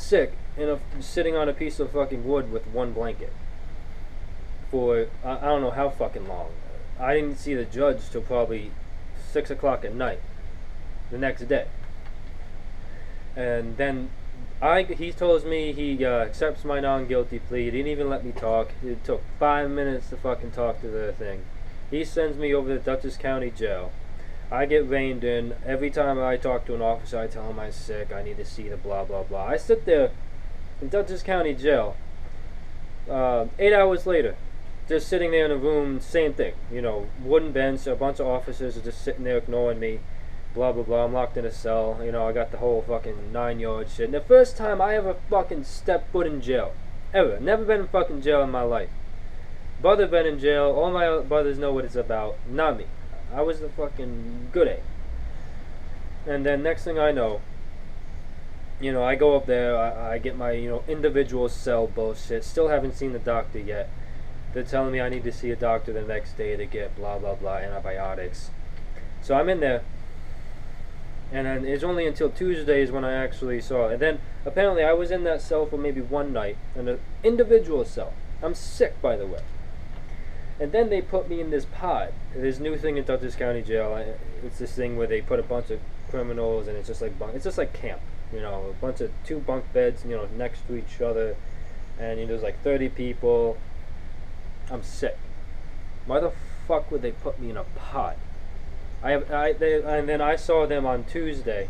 sick sitting on a piece of fucking wood with one blanket for I don't know how fucking long. I didn't see the judge till probably 6 o'clock at night the next day, and then he tells me he accepts my non-guilty plea. He didn't even let me talk. It took 5 minutes to fucking talk to the thing. He sends me over to Dutchess County Jail. I get reined in. Every time I talk to an officer, I tell him I'm sick, I need to see the blah blah blah. I sit there in Dutchess County Jail 8 hours later, just sitting there in a room, same thing. You know, wooden bench, a bunch of officers are just sitting there ignoring me. Blah blah blah, I'm locked in a cell, you know, I got the whole fucking 9-yard shit. And the first time I ever fucking stepped foot in jail. Ever. Never been in fucking jail in my life. Brother been in jail, all my brothers know what it's about. Not me. I was the fucking good egg. And then next thing I know, you know, I go up there, I get my, you know, individual cell bullshit. Still haven't seen the doctor yet. They're telling me I need to see a doctor the next day to get blah blah blah antibiotics. So I'm in there. And then it's only until Tuesdays when I actually saw it. And then apparently I was in that cell for maybe one night, in an individual cell. I'm sick, by the way. And then they put me in this pod. This new thing in Dutchess County Jail. It's this thing where they put a bunch of criminals, and it's just like it's just like camp. You know, a bunch of 2 bunk beds, you know, next to each other, and you know, there's like 30 people. I'm sick. Why the fuck would they put me in a pod? And then I saw them on Tuesday,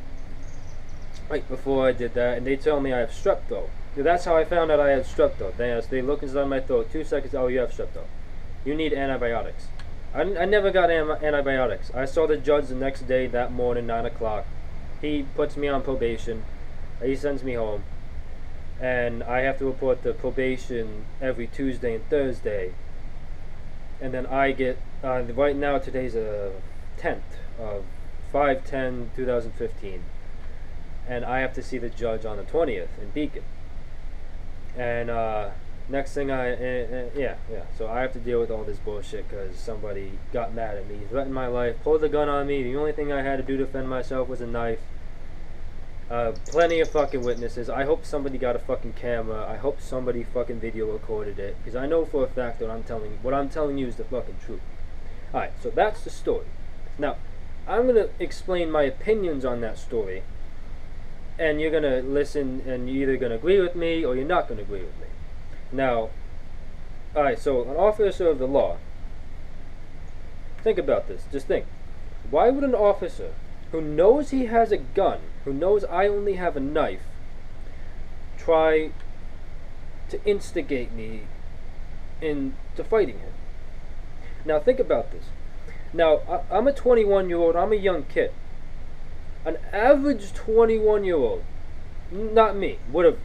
right before I did that, and they tell me I have strep throat. That's how I found out I had strep throat. They look inside my throat, 2 seconds, oh, you have strep throat. You need antibiotics. I never got antibiotics. I saw the judge the next day, that morning, 9 o'clock. He puts me on probation. He sends me home. And I have to report the probation every Tuesday and Thursday. And then I get, right now, today's a 10th of 5/10/2015, and I have to see the judge on the 20th in Beacon. And next thing so I have to deal with all this bullshit because somebody got mad at me, threatened my life, pulled a gun on me. The only thing I had to do to defend myself was a knife. Plenty of fucking witnesses. I hope somebody got a fucking camera. I hope somebody fucking video recorded it, because I know for a fact that what I'm telling you is the fucking truth. Alright, so that's the story. Now, I'm going to explain my opinions on that story, and you're going to listen, and you're either going to agree with me, or you're not going to agree with me. Now, alright, so an officer of the law, think about this, just think. Why would an officer who knows he has a gun, who knows I only have a knife, try to instigate me into fighting him? Now, think about this. Now, I'm a 21-year-old, I'm a young kid. An average 21-year-old, not me, would have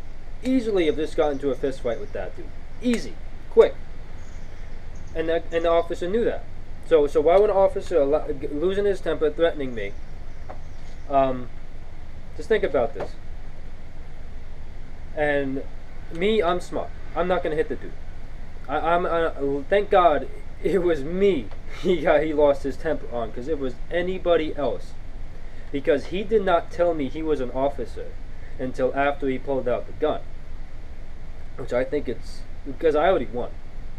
easily have just gotten into a fist fight with that dude. Easy, quick. And the officer knew that. So why would an officer losing his temper, threatening me? Just think about this. And me, I'm smart. I'm not gonna hit the dude. Thank God it was me he lost his temper on, because it was anybody else. Because he did not tell me he was an officer until after he pulled out the gun. Which I think it's because I already won.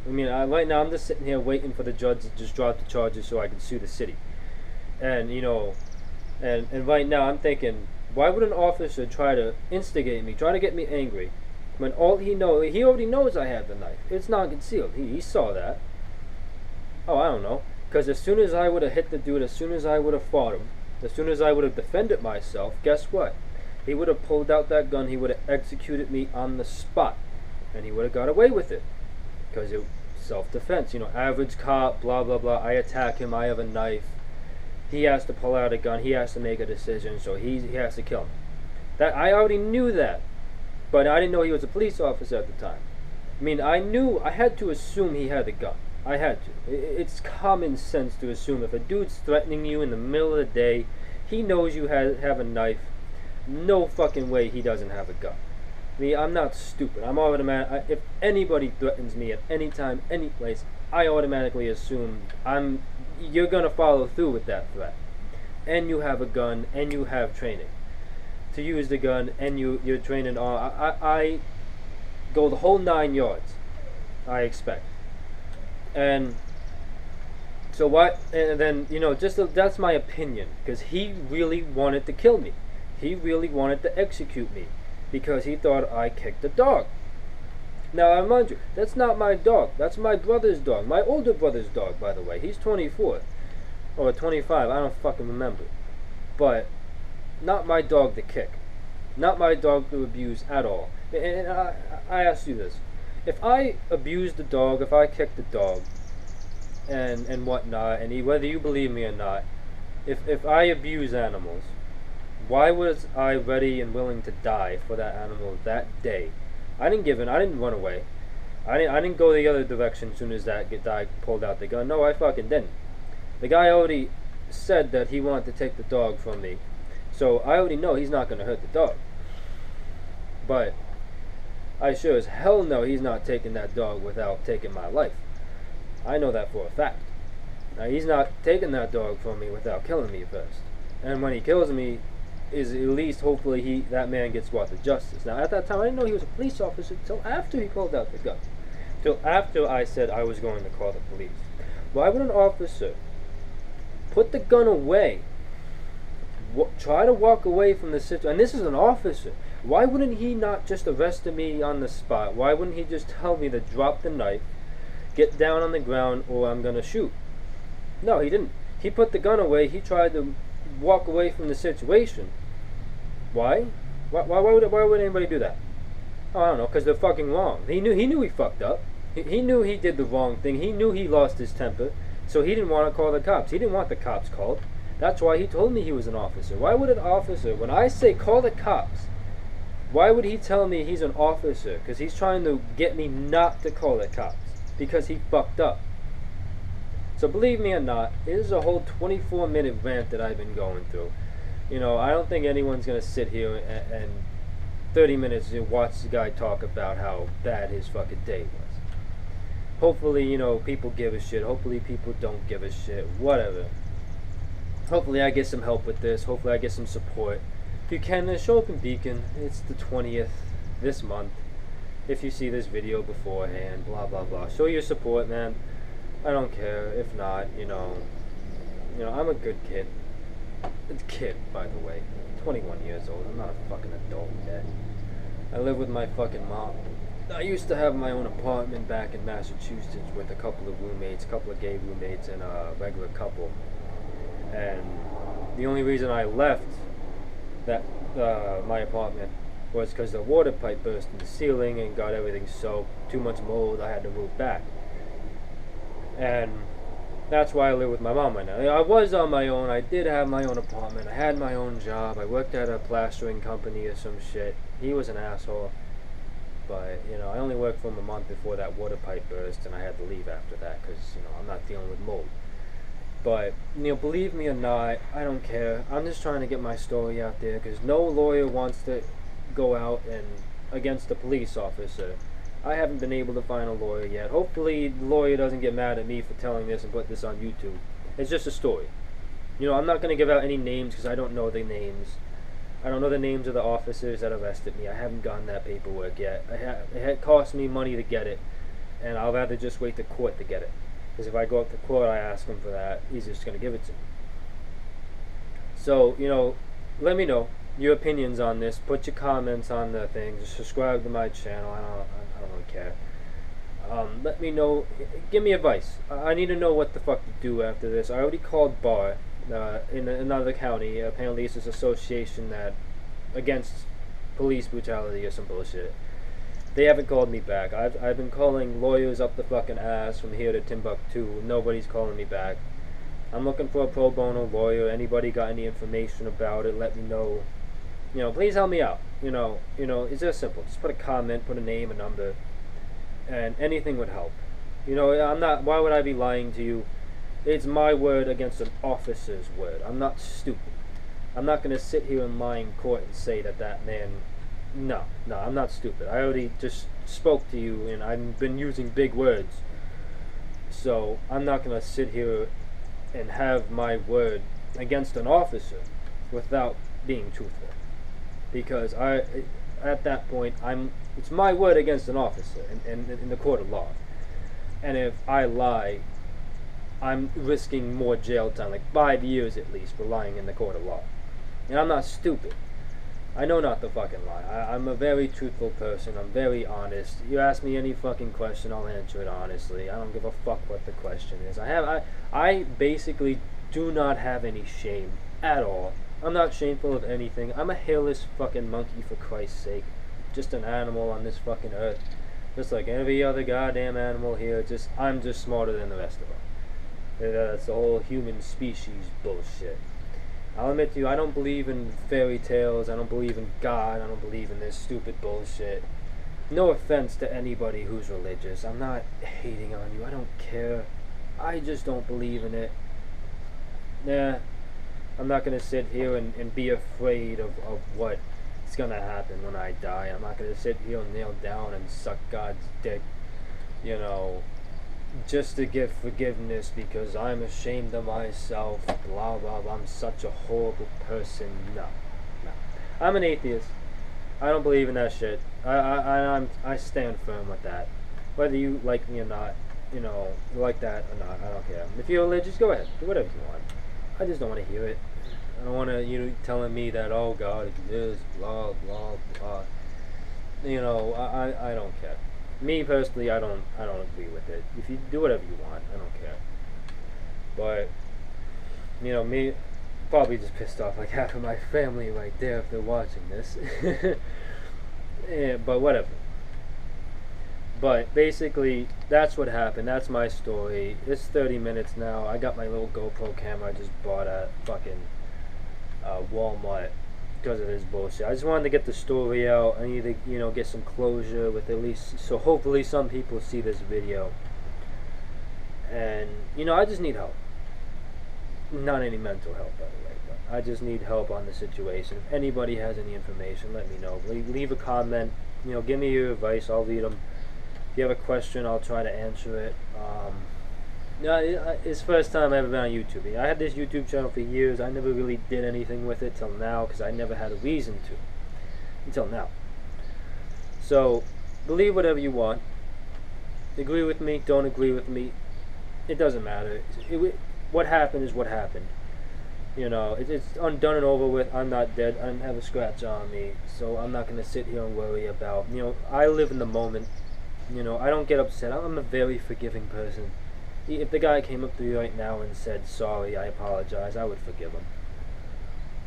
I mean, right now I'm just sitting here waiting for the judge to just drop the charges so I can sue the city. And, you know, and right now I'm thinking, why would an officer try to instigate me, try to get me angry, when all he already knows I have the knife. It's not concealed. He saw that. Oh, I don't know. Because as soon as I would have hit the dude, as soon as I would have fought him, as soon as I would have defended myself, guess what? He would have pulled out that gun, he would have executed me on the spot. And he would have got away with it. Because it self-defense, you know, average cop, blah, blah, blah. I attack him, I have a knife. He has to pull out a gun, he has to make a decision, so he has to kill me. That I already knew that. But I didn't know he was a police officer at the time. I mean, I had to assume he had a gun. I had to. It's common sense to assume if a dude's threatening you in the middle of the day, he knows you have a knife. No fucking way he doesn't have a gun. I mean, I'm not stupid. I'm automatic. If anybody threatens me at any time, any place, I automatically assume you're gonna follow through with that threat. And you have a gun, and you have training. to use the gun and you're training on. I go the whole 9 yards. I expect. And so what? And then that's my opinion, because he really wanted to kill me. He really wanted to execute me because he thought I kicked the dog. Now, I mind you, that's not my dog. That's my brother's dog. My older brother's dog, by the way. He's 24. Or 25. I don't fucking remember. But not my dog to kick. Not my dog to abuse at all. And I ask you this. If I abuse the dog, if I kick the dog, and whatnot, and whether you believe me or not, if I abuse animals, why was I ready and willing to die for that animal that day? I didn't run away. I didn't go the other direction as soon as that guy pulled out the gun. No, I fucking didn't. The guy already said that he wanted to take the dog from me. So I already know he's not going to hurt the dog. But I sure as hell know he's not taking that dog without taking my life. I know that for a fact. Now, he's not taking that dog from me without killing me first. And when he kills me, is at least hopefully that man gets brought to justice. Now, at that time, I didn't know he was a police officer till after he pulled out the gun. Till after I said I was going to call the police. Why would an officer put the gun away, try to walk away from the situation? And this is an officer. Why wouldn't he not just arrest me on the spot? Why wouldn't he just tell me to drop the knife, get down on the ground, or I'm going to shoot? No, he didn't. He put the gun away. He tried to walk away from the situation. Why? Why would anybody do that? Oh, I don't know, because they're fucking wrong. He knew he fucked up. He knew he did the wrong thing. He knew he lost his temper. So he didn't want to call the cops. He didn't want the cops called. That's why he told me he was an officer. Why would an officer, when I say call the cops, why would he tell me he's an officer? Because he's trying to get me not to call the cops. Because he fucked up. So believe me or not, it is a whole 24-minute rant that I've been going through. I don't think anyone's going to sit here and 30 minutes and watch the guy talk about how bad his fucking day was. Hopefully, people give a shit. Hopefully people don't give a shit. Whatever. Hopefully I get some help with this. Hopefully I get some support. If you can, show up in Beacon. It's the 20th this month. If you see this video beforehand, blah, blah, blah. Show your support, man. I don't care. If not, I'm a good kid. A kid, by the way. 21 years old. I'm not a fucking adult yet. I live with my fucking mom. I used to have my own apartment back in Massachusetts with a couple of roommates, a couple of gay roommates, and a regular couple. And the only reason I left that my apartment was because the water pipe burst in the ceiling and got everything soaked. Too much mold. I had to move back. And that's why I live with my mom right now. I was on my own. I did have my own apartment. I had my own job. I worked at a plastering company or some shit. He was an asshole. But, I only worked for him a month before that water pipe burst, and I had to leave after that because, I'm not dealing with mold. But, believe me or not, I don't care. I'm just trying to get my story out there because no lawyer wants to go out and against a police officer. I haven't been able to find a lawyer yet. Hopefully the lawyer doesn't get mad at me for telling this and put this on YouTube. It's just a story. I'm not going to give out any names because I don't know the names. I don't know the names of the officers that arrested me. I haven't gotten that paperwork yet. It had cost me money to get it, and I'll rather just wait to court to get it. Because if I go up to court, I ask him for that, he's just going to give it to me. So, let me know your opinions on this. Put your comments on the thing. Just subscribe to my channel. I don't really care. Let me know. Give me advice. I need to know what the fuck to do after this. I already called BAR in another county. Apparently it's this association that against police brutality or some bullshit. They haven't called me back. I've been calling lawyers up the fucking ass from here to Timbuktu. Nobody's calling me back. I'm looking for a pro bono lawyer. Anybody got any information about it, let me know. Please help me out. It's just simple. Just put a comment, put a name, a number, and anything would help. Why would I be lying to you? It's my word against an officer's word. I'm not stupid. I'm not going to sit here and lie in court and say that man... No, I'm not stupid. I already just spoke to you, and I've been using big words. So, I'm not going to sit here and have my word against an officer without being truthful. because at that point, it's my word against an officer in the court of law. And if I lie, I'm risking more jail time, like 5 years at least, for lying in the court of law. And I'm not stupid. I know not to fucking lie. I'm a very truthful person. I'm very honest. You ask me any fucking question, I'll answer it honestly. I don't give a fuck what the question is. I basically do not have any shame at all. I'm not shameful of anything. I'm a hairless fucking monkey, for Christ's sake. Just an animal on this fucking earth. Just like every other goddamn animal here. I'm just smarter than the rest of them. That's the whole human species bullshit. I'll admit to you, I don't believe in fairy tales. I don't believe in God. I don't believe in this stupid bullshit. No offense to anybody who's religious. I'm not hating on you. I don't care. I just don't believe in it. Nah, I'm not going to sit here and be afraid of what's going to happen when I die. I'm not going to sit here and kneel down and suck God's dick, you know, just to get forgiveness because I'm ashamed of myself, blah, blah, blah. I'm such a horrible person. No. I'm an atheist. I don't believe in that shit. I stand firm with that. Whether you like me or not, you know, like that or not, I don't care. If you're religious, go ahead. Do whatever you want. I just don't want to hear it. I don't want to, you telling me that, oh, God exists, blah, blah, blah. You know, I don't care. Me personally, I don't agree with it. If you do whatever you want, I don't care. But, you know, me, probably just pissed off like half of my family right there if they're watching this. Yeah, but whatever. But basically, that's what happened. That's my story. It's 30 minutes now. I got my little GoPro camera I just bought at fucking Walmart because of this bullshit. I just wanted to get the story out. I need to, you know, get some closure with at least, so hopefully some people see this video. And, you know, I just need help. Not any mental help, by the way, but I just need help on the situation. If anybody has any information, let me know. Leave a comment. You know, give me your advice. I'll read them. If you have a question, I'll try to answer it. It's the first time I've ever been on YouTube. I had this YouTube channel for years. I never really did anything with it till now because I never had a reason to. Until now. So, believe whatever you want. Agree with me, don't agree with me. It doesn't matter. What happened is what happened. You know, it's undone and over with. I'm not dead. I don't have a scratch on me. So I'm not going to sit here and worry about, you know, I live in the moment. You know, I don't get upset. I'm a very forgiving person. If the guy came up to me right now and said, sorry, I apologize, I would forgive him.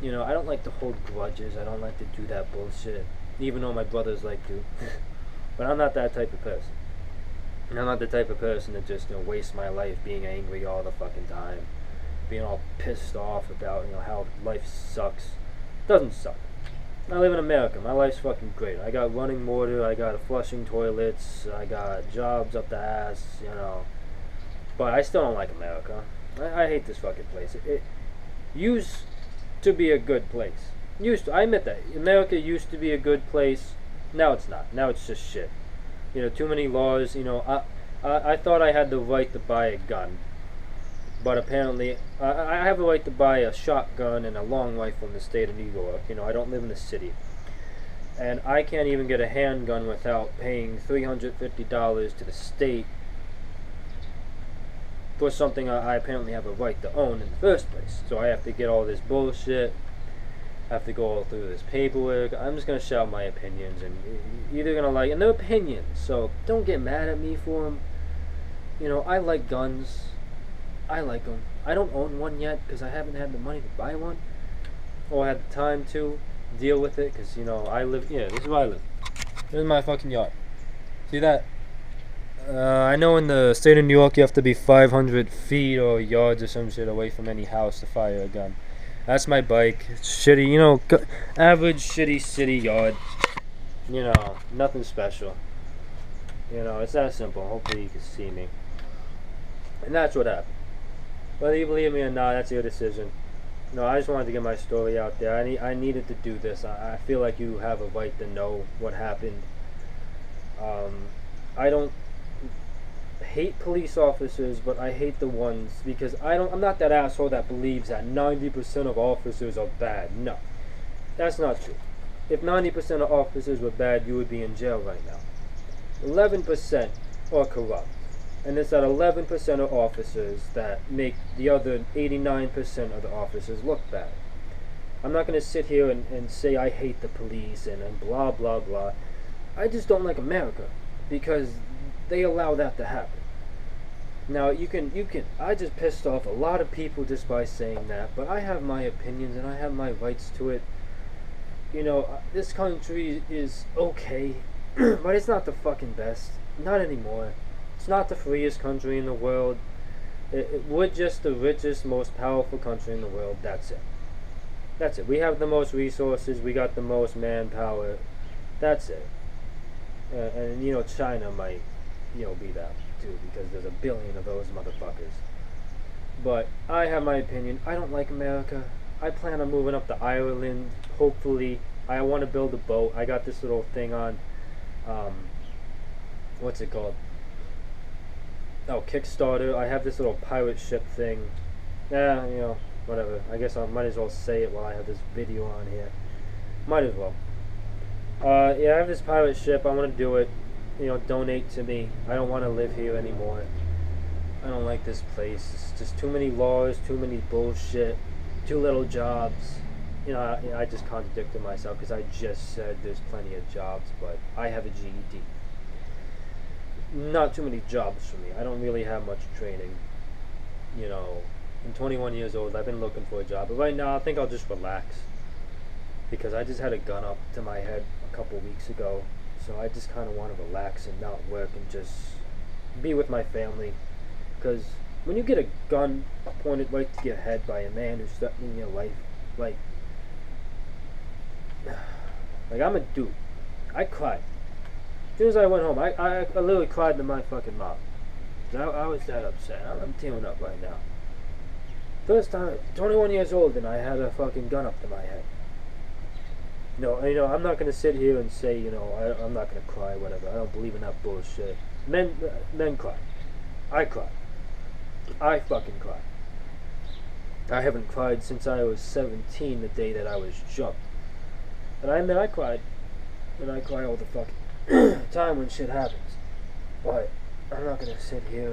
You know, I don't like to hold grudges. I don't like to do that bullshit. Even though my brothers like to. But I'm not that type of person. And I'm not the type of person that just, you know, waste my life being angry all the fucking time. Being all pissed off about, you know, how life sucks. It doesn't suck. I live in America. My life's fucking great. I got running water. I got flushing toilets. I got jobs up the ass, you know. But I still don't like America. I hate this fucking place. It used to be a good place. Used to. I admit that. America used to be a good place. Now it's not. Now it's just shit. You know, too many laws. You know, I thought I had the right to buy a gun. But apparently, I have the right to buy a shotgun and a long rifle in the state of New York. You know, I don't live in the city. And I can't even get a handgun without paying $350 to the state for something I apparently have a right to own in the first place. So I have to get all this bullshit. I have to go all through this paperwork. I'm just going to shout my opinions, and you're either going to like, and they're opinions, so don't get mad at me for them. You know, I like guns. I like them. I don't own one yet because I haven't had the money to buy one, or had the time to deal with it, because, you know, I live, yeah, this is where I live. This is my fucking yard. See that? I know in the state of New York you have to be 500 feet or yards or some shit away from any house to fire a gun. That's my bike. It's shitty, you know, average shitty city yard. You know, nothing special. You know, it's that simple. Hopefully you can see me. And that's what happened. Whether you believe me or not, that's your decision. No, I just wanted to get my story out there. I needed to do this. I feel like you have a right to know what happened. I don't hate police officers, but I hate the ones because I'm not that asshole that believes that 90% of officers are bad. No, that's not true. if 90% of officers were bad, you would be in jail right now. 11% are corrupt. And it's that 11% of officers that make the other 89% of the officers look bad. I'm not going to sit here and say I hate the police and blah blah blah. I just don't like America because they allow that to happen. Now I just pissed off a lot of people just by saying that, but I have my opinions and I have my rights to it. You know, this country is okay, but it's not the fucking best. Not anymore. It's not the freest country in the world. We're just the richest, most powerful country in the world. That's it. That's it. We have the most resources. We got the most manpower. That's it. And you know, China might, be that too, because there's a billion of those motherfuckers. But I have my opinion. I don't like America. I plan on moving up to Ireland. Hopefully, I want to build a boat. I got this little thing on, what's it called? Oh, Kickstarter. I have this little pirate ship thing. Yeah, whatever. I guess I might as well say it while I have this video on here. Might as well. Yeah, I have this pirate ship. I want to do it. Donate to me. I don't want to live here anymore. I don't like this place. It's just too many laws, too many bullshit, too little jobs. I just contradicted myself because I just said there's plenty of jobs, but I have a GED. Not too many jobs for me. I don't really have much training. I'm 21 years old. I've been looking for a job, but right now I think I'll just relax because I just had a gun up to my head a couple weeks ago, so I just kind of want to relax and not work and just be with my family. Because when you get a gun pointed right to your head by a man who's threatening your life, like I'm a dude. I cried. As soon as I went home, I literally cried to my fucking mom. I was that upset. I'm tearing up right now. First time, 21 years old, and I had a fucking gun up to my head. No, I'm not gonna sit here and say, I'm not gonna cry, whatever. I don't believe in that bullshit. Men cry. I cry. I fucking cry. I haven't cried since I was 17, the day that I was jumped. And I admit I cried. And I cry all the fucking time when shit happens. But I'm not gonna sit here